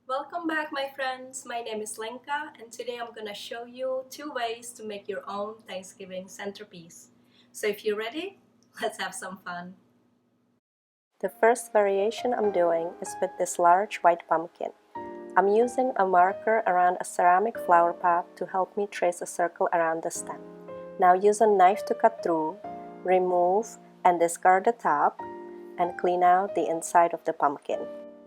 Welcome back, my friends. My name is Lenka, and today I'm gonna show you 2 ways to make your own Thanksgiving centerpiece. So if you're ready, let's have some fun. The first variation I'm doing is with this large white pumpkin. I'm using a marker around a ceramic flower pot to help me trace a circle around the stem. Now use a knife to cut through, remove and discard the top, and clean out the inside of the pumpkin.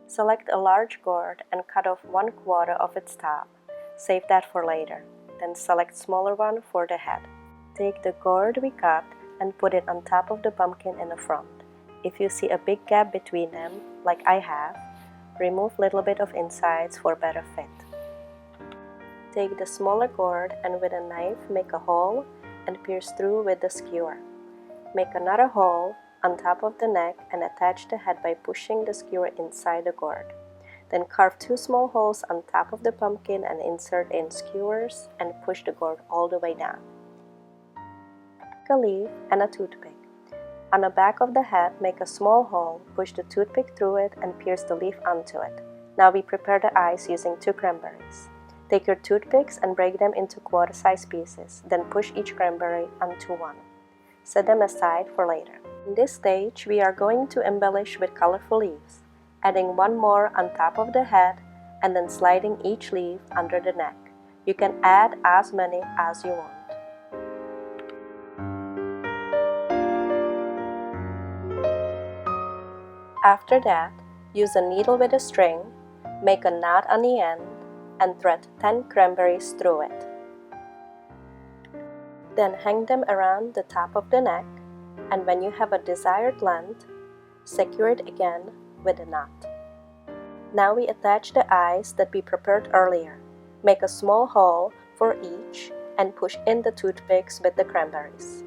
Select a large gourd and cut off 1/4 of its top. Save that for later. Then select smaller one for the head. Take the gourd we cut and put it on top of the pumpkin in the front. If you see a big gap between them, like I have, remove little bit of insides for better fit. Take the smaller gourd and with a knife make a hole and pierce through with the skewer. Make another hole on top of the neck and attach the head by pushing the skewer inside the gourd. Then carve 2 small holes on top of the pumpkin and insert in skewers and push the gourd all the way down. Take a leaf and a toothpick. On the back of the head, make a small hole, push the toothpick through it and pierce the leaf onto it. Now we prepare the eyes using 2 cranberries. Take your toothpicks and break them into quarter-size pieces, then push each cranberry onto one. Set them aside for later. In this stage, we are going to embellish with colorful leaves, adding 1 more on top of the head and then sliding each leaf under the neck. You can add as many as you want. After that, use a needle with a string, make a knot on the end, and thread 10 cranberries through it. Then hang them around the top of the neck, and when you have a desired length, secure it again with a knot. Now we attach the eyes that we prepared earlier. Make a small hole for each and push in the toothpicks with the cranberries.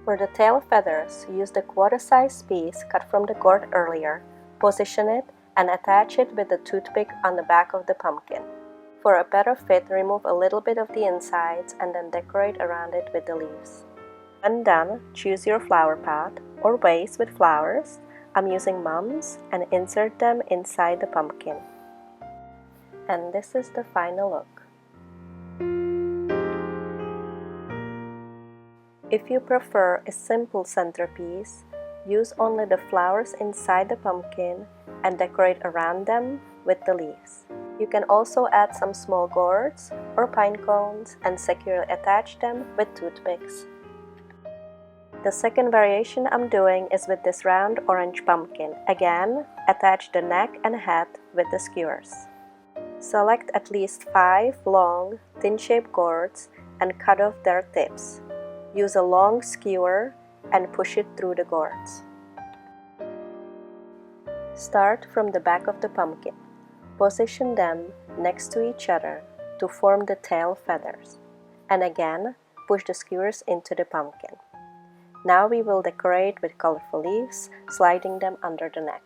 For the tail feathers, use the quarter-size piece cut from the gourd earlier, position it, and attach it with the toothpick on the back of the pumpkin. For a better fit, remove a little bit of the insides and then decorate around it with the leaves. When done, choose your flower pot or vase with flowers. I'm using mums and insert them inside the pumpkin. And this is the final look. If you prefer a simple centerpiece, use only the flowers inside the pumpkin and decorate around them with the leaves. You can also add some small gourds or pine cones and securely attach them with toothpicks. The second variation I'm doing is with this round orange pumpkin. Again, attach the neck and head with the skewers. Select at least 5 long, thin-shaped gourds and cut off their tips. Use a long skewer and push it through the gourds. Start from the back of the pumpkin. Position them next to each other to form the tail feathers. And again, push the skewers into the pumpkin. Now we will decorate with colorful leaves, sliding them under the neck.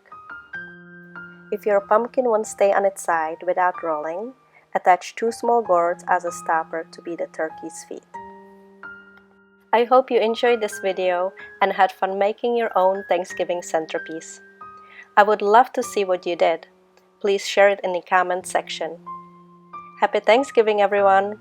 If your pumpkin won't stay on its side without rolling, attach 2 small gourds as a stopper to be the turkey's feet. I hope you enjoyed this video and had fun making your own Thanksgiving centerpiece. I would love to see what you did. Please share it in the comment section. Happy Thanksgiving, everyone!